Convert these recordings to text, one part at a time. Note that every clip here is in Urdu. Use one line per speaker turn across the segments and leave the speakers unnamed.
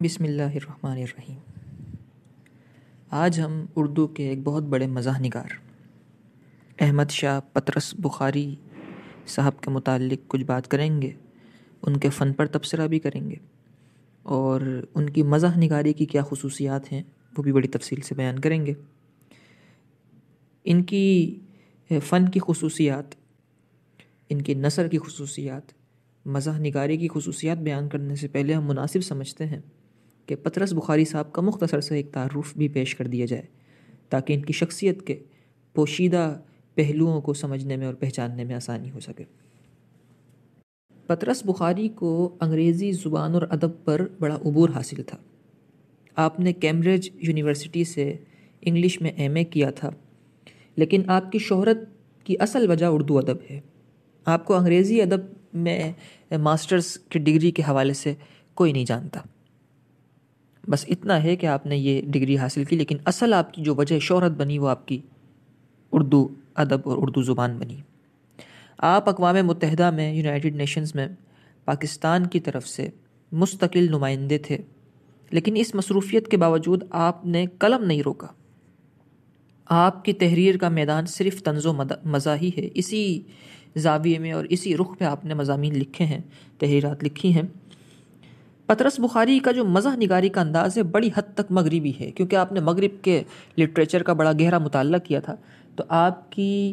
بسم اللہ الرحمن الرحیم۔ آج ہم اردو کے ایک بہت بڑے مزاح نگار احمد شاہ پطرس بخاری صاحب کے متعلق کچھ بات کریں گے، ان کے فن پر تبصرہ بھی کریں گے اور ان کی مزاح نگاری کی کیا خصوصیات ہیں وہ بھی بڑی تفصیل سے بیان کریں گے۔ ان کی فن کی خصوصیات، ان کی نثر کی خصوصیات، مزاح نگاری کی خصوصیات بیان کرنے سے پہلے ہم مناسب سمجھتے ہیں کہ پطرس بخاری صاحب کا مختصر سے ایک تعارف بھی پیش کر دیا جائے تاکہ ان کی شخصیت کے پوشیدہ پہلوؤں کو سمجھنے میں اور پہچاننے میں آسانی ہو سکے۔ پطرس بخاری کو انگریزی زبان اور ادب پر بڑا عبور حاصل تھا۔ آپ نے کیمبرج یونیورسٹی سے انگلش میں ایم اے کیا تھا، لیکن آپ کی شہرت کی اصل وجہ اردو ادب ہے۔ آپ کو انگریزی ادب میں ماسٹرز کی ڈگری کے حوالے سے کوئی نہیں جانتا، بس اتنا ہے کہ آپ نے یہ ڈگری حاصل کی، لیکن اصل آپ کی جو وجہ شہرت بنی وہ آپ کی اردو ادب اور اردو زبان بنی۔ آپ اقوام متحدہ میں، یونائٹڈ نیشنز میں پاکستان کی طرف سے مستقل نمائندے تھے، لیکن اس مصروفیت کے باوجود آپ نے قلم نہیں روکا۔ آپ کی تحریر کا میدان صرف طنز و مزاح ہی ہے۔ اسی زاویے میں اور اسی رخ پہ آپ نے مضامین لکھے ہیں، تحریرات لکھی ہیں۔ پطرس بخاری کا جو مزاح نگاری کا انداز ہے بڑی حد تک مغربی ہے، کیونکہ آپ نے مغرب کے لٹریچر کا بڑا گہرا مطالعہ کیا تھا، تو آپ کی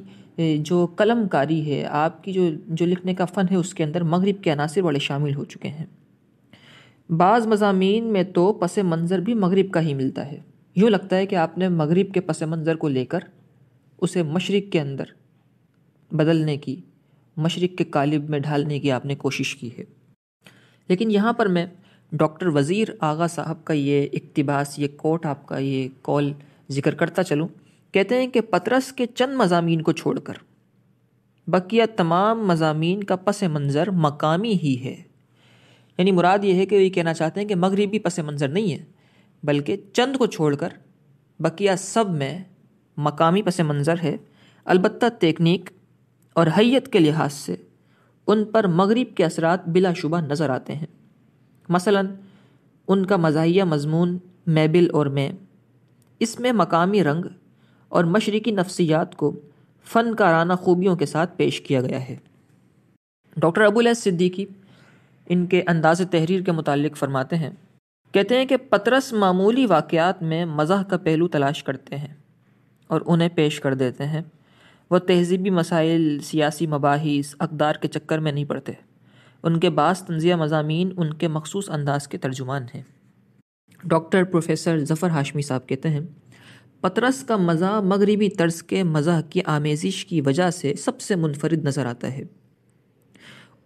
جو قلم کاری ہے، آپ کی جو لکھنے کا فن ہے، اس کے اندر مغرب کے عناصر بڑے شامل ہو چکے ہیں۔ بعض مضامین میں تو پس منظر بھی مغرب کا ہی ملتا ہے۔ یوں لگتا ہے کہ آپ نے مغرب کے پس منظر کو لے کر اسے مشرق کے اندر بدلنے کی، مشرق کے قالب میں ڈھالنے کی آپ نے کوشش کی ہے۔ لیکن یہاں پر میں ڈاکٹر وزیر آغا صاحب کا یہ اقتباس، یہ کوٹ، آپ کا یہ قول ذکر کرتا چلوں۔ کہتے ہیں کہ پطرس کے چند مضامین کو چھوڑ کر بقیہ تمام مضامین کا پس منظر مقامی ہی ہے۔ یعنی مراد یہ ہے کہ یہ کہنا چاہتے ہیں کہ مغربی پس منظر نہیں ہے، بلکہ چند کو چھوڑ کر بقیہ سب میں مقامی پس منظر ہے۔ البتہ تکنیک اور حیت کے لحاظ سے ان پر مغرب کے اثرات بلا شبہ نظر آتے ہیں۔ مثلا ان کا مزاحیہ مضمون میبل اور میں، اس میں مقامی رنگ اور مشرقی نفسیات کو فنکارانہ خوبیوں کے ساتھ پیش کیا گیا ہے۔ ڈاکٹر ابوالعز صدیقی ان کے انداز تحریر کے متعلق فرماتے ہیں، کہتے ہیں کہ پطرس معمولی واقعات میں مزاح کا پہلو تلاش کرتے ہیں اور انہیں پیش کر دیتے ہیں۔ وہ تہذیبی مسائل، سیاسی مباحث، اقدار کے چکر میں نہیں پڑتے۔ ان کے بعض طنزیہ مضامین ان کے مخصوص انداز کے ترجمان ہیں۔ ڈاکٹر پروفیسر ظفر ہاشمی صاحب کہتے ہیں، پطرس کا مزاح مغربی طرز کے مزاح کی آمیزش کی وجہ سے سب سے منفرد نظر آتا ہے۔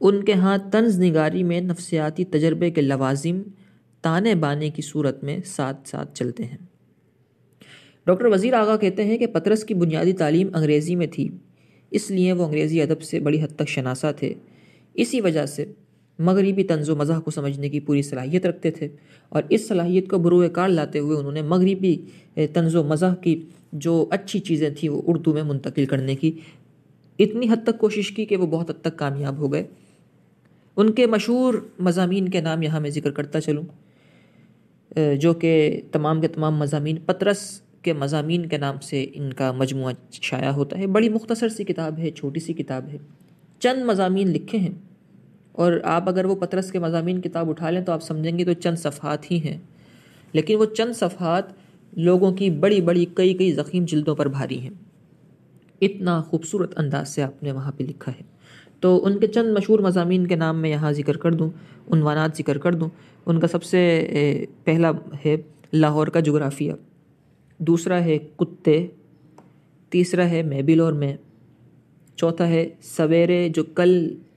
ان کے ہاں طنز نگاری میں نفسیاتی تجربے کے لوازم تانے بانے کی صورت میں ساتھ ساتھ چلتے ہیں۔ ڈاکٹر وزیر آغا کہتے ہیں کہ پطرس کی بنیادی تعلیم انگریزی میں تھی، اس لیے وہ انگریزی ادب سے بڑی حد تک شناسا تھے۔ اسی وجہ سے مغربی طنز و مزاح کو سمجھنے کی پوری صلاحیت رکھتے تھے، اور اس صلاحیت کو بروئے کار لاتے ہوئے انہوں نے مغربی طنز و مزاح کی جو اچھی چیزیں تھیں وہ اردو میں منتقل کرنے کی اتنی حد تک کوشش کی کہ وہ بہت حد تک کامیاب ہو گئے۔ ان کے مشہور مضامین کے نام یہاں میں ذکر کرتا چلوں، جو کہ تمام کے تمام مضامین پطرس کے مضامین کے نام سے ان کا مجموعہ شائع ہوتا ہے۔ بڑی مختصر سی کتاب ہے، چھوٹی سی کتاب ہے، چند مضامین لکھے ہیں، اور آپ اگر وہ پطرس کے مضامین کتاب اٹھا لیں تو آپ سمجھیں گے تو چند صفحات ہی ہیں، لیکن وہ چند صفحات لوگوں کی بڑی بڑی کئی ضخیم جلدوں پر بھاری ہیں۔ اتنا خوبصورت انداز سے آپ نے وہاں پہ لکھا ہے۔ تو ان کے چند مشہور مضامین کے نام میں یہاں ذکر کر دوں، عنوانات ذکر کر دوں۔ ان کا سب سے پہلا ہے لاہور کا جغرافیہ، دوسرا ہے کتے، تیسرا ہے میبل اور میں، چوتھا ہے سویرے جو کل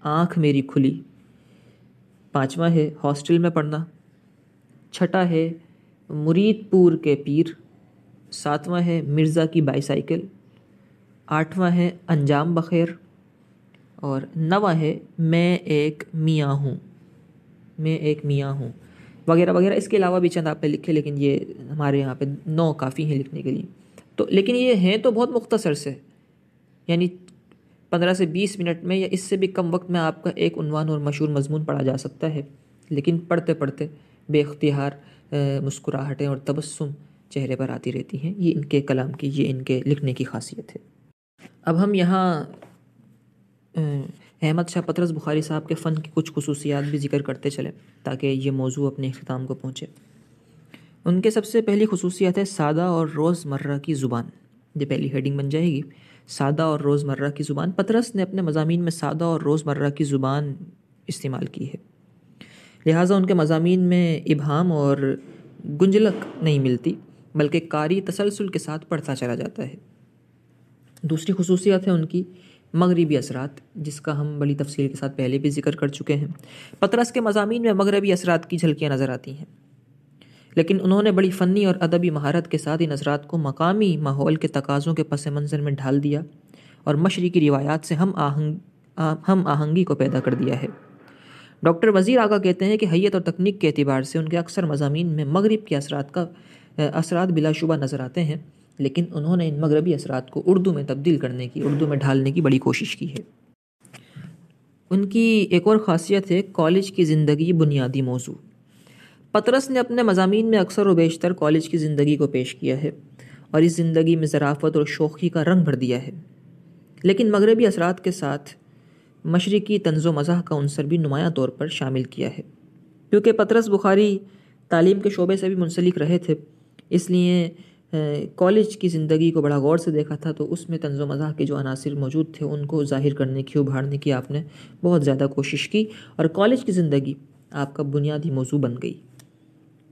آنکھ میری کھلی، پانچواں ہے ہاسٹل میں پڑھنا، چھٹا ہے مرید پور کے پیر، ساتواں ہے مرزا کی بائی سائیکل، آٹھواں ہے انجام بخیر، اور نواں ہے میں ایک میاں ہوں، میں ایک میاں ہوں، وغیرہ وغیرہ۔ اس کے علاوہ بھی چند آپ نے لکھے، لیکن یہ ہمارے یہاں پہ 9 کافی ہیں لکھنے کے لیے۔ تو لیکن یہ ہیں تو بہت مختصر سے، یعنی 15 سے 20 منٹ میں یا اس سے بھی کم وقت میں آپ کا ایک عنوان اور مشہور مضمون پڑھا جا سکتا ہے، لیکن پڑھتے پڑھتے بے اختیار مسکراہٹیں اور تبسم چہرے پر آتی رہتی ہیں. یہ ان کے کلام کی، یہ ان کے لکھنے کی خاصیت ہے. اب ہم یہاں احمد شاہ پطرس بخاری صاحب کے فن کی کچھ خصوصیات بھی ذکر کرتے چلیں تاکہ یہ موضوع اپنے اختتام کو پہنچے. ان کے سب سے پہلی خصوصیت ہے سادہ اور روزمرہ کی زبان. یہ پہلی ہیڈنگ بن جائے گی، سادہ اور روزمرہ کی زبان. پطرس نے اپنے مضامین میں سادہ اور روزمرہ کی زبان استعمال کی ہے، لہٰذا ان کے مضامین میں ابہام اور گنجلک نہیں ملتی، بلکہ قاری تسلسل کے ساتھ پڑھتا چلا جاتا ہے. دوسری خصوصیت ہے ان کی مغربی اثرات، جس کا ہم بڑی تفصیل کے ساتھ پہلے بھی ذکر کر چکے ہیں. پطرس کے مضامین میں مغربی اثرات کی جھلکیاں نظر آتی ہیں، لیکن انہوں نے بڑی فنی اور ادبی مہارت کے ساتھ ان اثرات کو مقامی ماحول کے تقاضوں کے پس منظر میں ڈھال دیا اور مشرقی روایات سے ہم آہنگی کو پیدا کر دیا ہے. ڈاکٹر وزیر آغا کہتے ہیں کہ حیت اور تکنیک کے اعتبار سے ان کے اکثر مضامین میں مغرب کے اثرات بلا شبہ نظر آتے ہیں، لیکن انہوں نے ان مغربی اثرات کو اردو میں تبدیل کرنے کی، اردو میں ڈھالنے کی بڑی کوشش کی ہے. ان کی ایک اور خاصیت ہے کالج کی زندگی بنیادی موضوع. پطرس نے اپنے مضامین میں اکثر و بیشتر کالج کی زندگی کو پیش کیا ہے اور اس زندگی میں ظرافت اور شوخی کا رنگ بھر دیا ہے، لیکن مغربی اثرات کے ساتھ مشرقی طنز و مزاح کا عنصر بھی نمایاں طور پر شامل کیا ہے. کیونکہ پطرس بخاری تعلیم کے شعبے سے بھی منسلک رہے تھے، اس لیے کالج کی زندگی کو بڑا غور سے دیکھا تھا، تو اس میں طنز و مزاح کے جو عناصر موجود تھے ان کو ظاہر کرنے کی، ابھارنے کی آپ نے بہت زیادہ کوشش کی اور کالج کی زندگی آپ کا بنیادی موضوع بن گئی.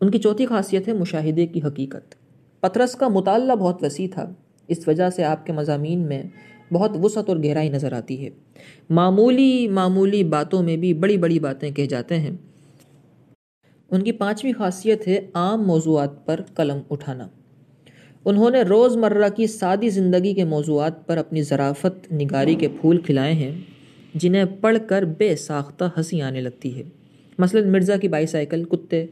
ان کی چوتھی خاصیت ہے مشاہدے کی حقیقت. پطرس کا مطالعہ بہت وسیع تھا، اس وجہ سے آپ کے مضامین میں بہت وسعت اور گہرائی نظر آتی ہے. معمولی باتوں میں بھی بڑی بڑی باتیں کہہ جاتے ہیں. ان کی پانچویں خاصیت ہے عام موضوعات پر قلم اٹھانا. انہوں نے روزمرہ کی سادی زندگی کے موضوعات پر اپنی ظرافت نگاری کے پھول کھلائے ہیں جنہیں پڑھ کر بے ساختہ ہنسی آنے لگتی ہے. مثلاً مرزا کی بائی سائیکل، کتے،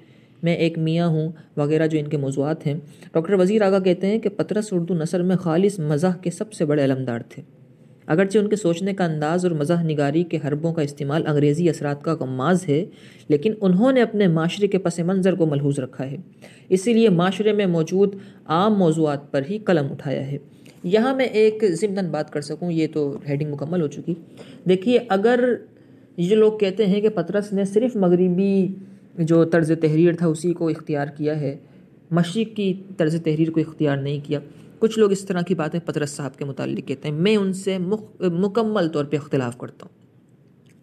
میں ایک میاں ہوں وغیرہ جو ان کے موضوعات ہیں. ڈاکٹر وزیر آغا کہتے ہیں کہ پطرس اردو نثر میں خالص مزاح کے سب سے بڑے علمدار تھے. اگرچہ ان کے سوچنے کا انداز اور مزاح نگاری کے حربوں کا استعمال انگریزی اثرات کا غماز ہے، لیکن انہوں نے اپنے معاشرے کے پس منظر کو ملحوظ رکھا ہے، اسی لیے معاشرے میں موجود عام موضوعات پر ہی قلم اٹھایا ہے. یہاں میں ایک ضمناً بات کر سکوں، یہ تو ہیڈنگ مکمل ہو چکی. دیکھیے، اگر یہ لوگ کہتے ہیں کہ پطرس نے صرف مغربی جو طرز تحریر تھا اسی کو اختیار کیا ہے، مشرق کی طرز تحریر کو اختیار نہیں کیا، کچھ لوگ اس طرح کی باتیں پطرس صاحب کے متعلق کہتے ہیں. میں ان سے مکمل طور پہ اختلاف کرتا ہوں.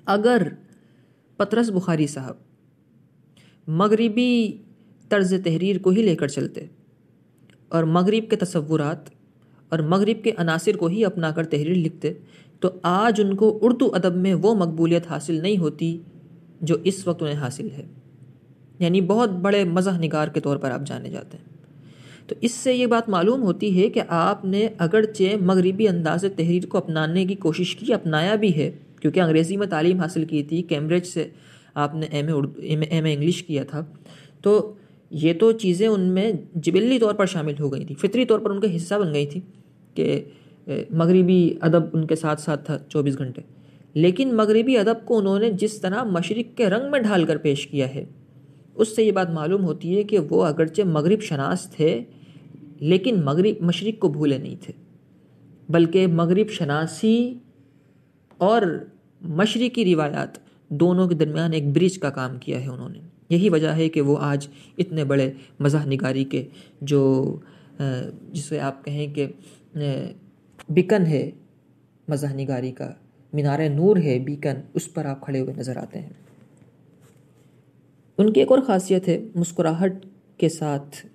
اگر پطرس بخاری صاحب مغربی طرز تحریر کو ہی لے کر چلتے اور مغرب کے تصورات اور مغرب کے عناصر کو ہی اپنا کر تحریر لکھتے، تو آج ان کو اردو ادب میں وہ مقبولیت حاصل نہیں ہوتی جو اس وقت انہیں حاصل ہے. یعنی بہت بڑے مزاح نگار کے طور پر آپ جانے جاتے ہیں. تو اس سے یہ بات معلوم ہوتی ہے کہ آپ نے اگرچہ مغربی انداز تحریر کو اپنانے کی کوشش کی، اپنایا بھی ہے، کیونکہ انگریزی میں تعلیم حاصل کی تھی، کیمبرج سے آپ نے ایم اے انگلش کیا تھا، تو یہ تو چیزیں ان میں جبلی طور پر شامل ہو گئی تھی، فطری طور پر ان کا حصہ بن گئی تھی کہ مغربی ادب ان کے ساتھ ساتھ تھا 24 گھنٹے. لیکن مغربی ادب کو انہوں نے جس طرح مشرق کے رنگ میں ڈھال کر پیش کیا ہے، اس سے یہ بات معلوم ہوتی ہے کہ وہ اگرچہ مغرب شناس تھے، لیکن مشرق کو بھولے نہیں تھے، بلکہ مغرب شناسی اور مشرقی روایات دونوں کے درمیان ایک برج کا کام کیا ہے انہوں نے. یہی وجہ ہے کہ وہ آج اتنے بڑے مزاح نگاری کے جو جسے آپ کہیں کہ بیکن ہے مزاح نگاری کا، مینار نور ہے بیکن، اس پر آپ کھڑے ہوئے نظر آتے ہیں. ان کی ایک اور خاصیت ہے مسکراہٹ کے ساتھ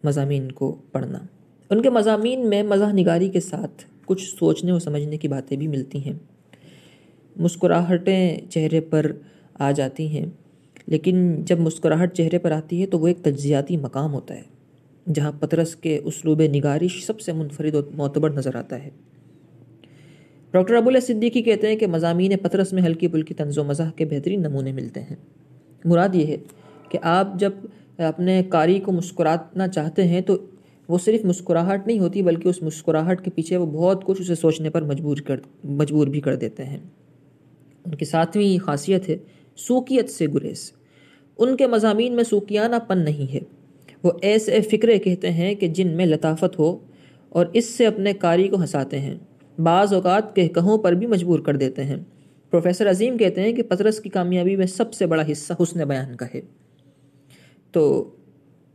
مضامین کو پڑھنا. ان کے مضامین میں مزاح نگاری کے ساتھ کچھ سوچنے اور سمجھنے کی باتیں بھی ملتی ہیں. مسکراہٹیں چہرے پر آ جاتی ہیں، لیکن جب مسکراہٹ چہرے پر آتی ہے تو وہ ایک تجزیاتی مقام ہوتا ہے جہاں پطرس کے اسلوب نگارش سب سے منفرد اور معتبر نظر آتا ہے. ڈاکٹر ابو صدیقی کہتے ہیں کہ مضامین پطرس میں ہلکی پھلکی طنز و مزاح کے بہترین نمونے ملتے ہیں. مراد یہ ہے کہ آپ جب اپنے قاری کو مسکرانا چاہتے ہیں تو وہ صرف مسکراہٹ نہیں ہوتی، بلکہ اس مسکراہٹ کے پیچھے وہ بہت کچھ اسے سوچنے پر مجبور بھی کر دیتے ہیں. ان کی ساتویں خاصیت ہے سوکیت سے گریز. ان کے مضامین میں سوکیانہ پن نہیں ہے، وہ ایسے فکرے کہتے ہیں کہ جن میں لطافت ہو اور اس سے اپنے قاری کو ہنساتے ہیں، بعض اوقات کہکہوں پر بھی مجبور کر دیتے ہیں۔ پروفیسر عظیم کہتے ہیں کہ پطرس کی کامیابی میں سب سے بڑا حصہ حسن بیان کا ہے۔ تو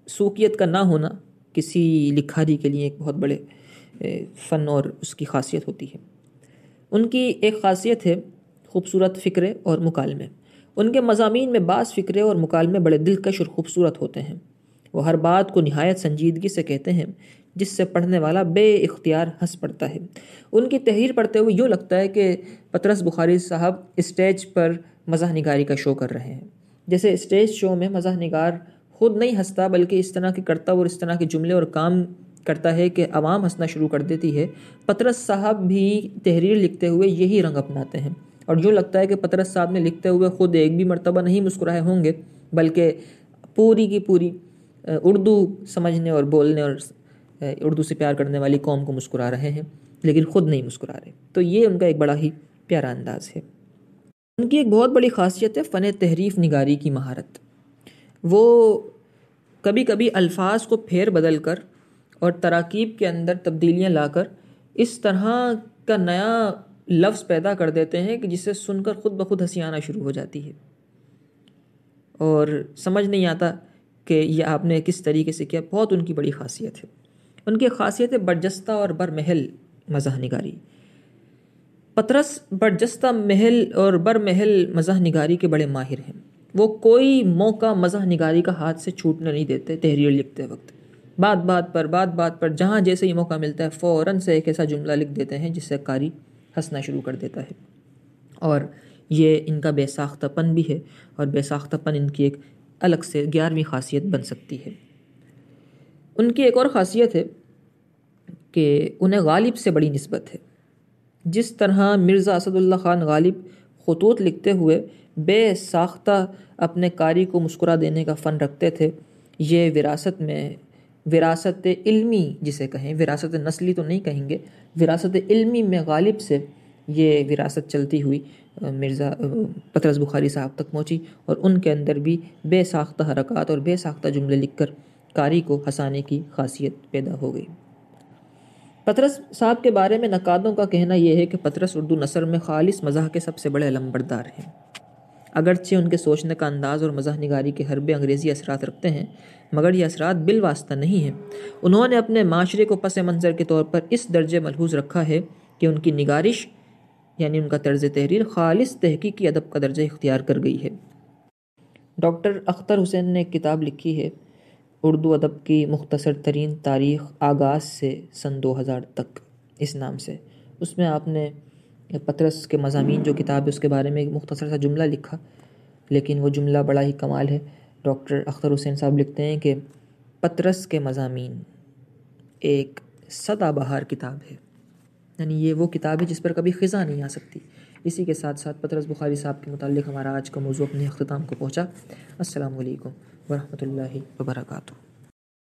سوکیت کا نہ ہونا کسی لکھاری کے لیے ایک بہت بڑے فن اور اس کی خاصیت ہوتی ہے۔ ان کی ایک خاصیت ہے خوبصورت فکرے اور مکالمے۔ ان کے مضامین میں بعض فکرے اور مکالمے بڑے دلکش اور خوبصورت ہوتے ہیں۔ وہ ہر بات کو نہایت سنجیدگی سے کہتے ہیں، جس سے پڑھنے والا بے اختیار ہنس پڑتا ہے۔ ان کی تحریر پڑھتے ہوئے یوں لگتا ہے کہ پطرس بخاری صاحب اسٹیج پر مزاح نگاری کا شو کر رہے ہیں۔ جیسے اسٹیج شو میں مزاح نگار خود نہیں ہنستا بلکہ اس طرح کی کرتا اور اس طرح کے جملے اور کام کرتا ہے کہ عوام ہنسنا شروع کر دیتی ہے۔ پطرس صاحب بھی تحریر لکھتے ہوئے یہی رنگ اپناتے ہیں، اور یوں لگتا ہے کہ پطرس صاحب نے لکھتے ہوئے خود ایک بھی مرتبہ نہیں مسکرائے ہوں گے، بلکہ پوری کی پوری اردو سمجھنے اور بولنے اور اردو سے پیار کرنے والی قوم کو مسکرا رہے ہیں، لیکن خود نہیں مسکرا رہے۔ تو یہ ان کا ایک بڑا ہی پیارا انداز ہے۔ ان کی ایک بہت بڑی خاصیت ہے فن تحریف نگاری کی مہارت۔ وہ کبھی کبھی الفاظ کو پھیر بدل کر اور تراکیب کے اندر تبدیلیاں لا کر اس طرح کا نیا لفظ پیدا کر دیتے ہیں کہ جسے سن کر خود بخود ہنسی آنا شروع ہو جاتی ہے، اور سمجھ نہیں آتا کہ یہ آپ نے کس طریقے سے کیا۔ بہت ان کی بڑی خاصیت ہے۔ ان کی خاصیت ہے برجستہ اور برمحل مزاح نگاری۔ پطرس برجستہ محل اور برمحل مزاح نگاری کے بڑے ماہر ہیں۔ وہ کوئی موقع مزاح نگاری کا ہاتھ سے چھوٹنے نہیں دیتے۔ تحریر لکھتے وقت بات بات پر جہاں جیسے ہی موقع ملتا ہے فوراً سے ایک ایسا جملہ لکھ دیتے ہیں جس سے قاری ہنسنا شروع کر دیتا ہے، اور یہ ان کا بے ساختہ پن بھی ہے، اور بے ساختہ پن ان کی ایک الگ سے 11ویں خاصیت بن سکتی ہے۔ ان کی ایک اور خاصیت ہے کہ انہیں غالب سے بڑی نسبت ہے۔ جس طرح مرزا اسد اللہ خان غالب خطوط لکھتے ہوئے بے ساختہ اپنے قاری کو مسکرا دینے کا فن رکھتے تھے، یہ وراثت علمی جسے کہیں، وراثت نسلی تو نہیں کہیں گے، وراثت علمی میں غالب سے یہ وراثت چلتی ہوئی مرزا پطرس بخاری صاحب تک پہنچی، اور ان کے اندر بھی بے ساختہ حرکات اور بے ساختہ جملے لکھ کر قاری کو ہنسانے کی خاصیت پیدا ہو گئی۔ پطرس صاحب کے بارے میں نقادوں کا کہنا یہ ہے کہ پطرس اردو نثر میں خالص مزاح کے سب سے بڑے علمبردار ہیں۔ اگرچہ ان کے سوچنے کا انداز اور مزاح نگاری کے حربے انگریزی اثرات رکھتے ہیں، مگر یہ اثرات بالواسطہ نہیں ہیں۔ انہوں نے اپنے معاشرے کو پس منظر کے طور پر اس درجے ملحوظ رکھا ہے کہ ان کی نگارش یعنی ان کا طرز تحریر خالص تحقیقی ادب کا درجہ اختیار کر گئی ہے۔ ڈاکٹر اختر حسین نے ایک کتاب لکھی ہے، اردو ادب کی مختصر ترین تاریخ آغاز سے سن 2000 تک، اس نام سے۔ اس میں آپ نے پطرس کے مضامین جو کتاب ہے اس کے بارے میں ایک مختصر سا جملہ لکھا، لیکن وہ جملہ بڑا ہی کمال ہے۔ ڈاکٹر اختر حسین صاحب لکھتے ہیں کہ پطرس کے مضامین ایک سدا بہار کتاب ہے، یعنی یہ وہ کتاب ہے جس پر کبھی خزاں نہیں آ سکتی۔ اسی کے ساتھ ساتھ پطرس بخاری صاحب کے متعلق ہمارا آج کا موضوع اپنے اختتام کو پہنچا۔ السلام علیکم ورحمۃ اللہ وبرکاتہ۔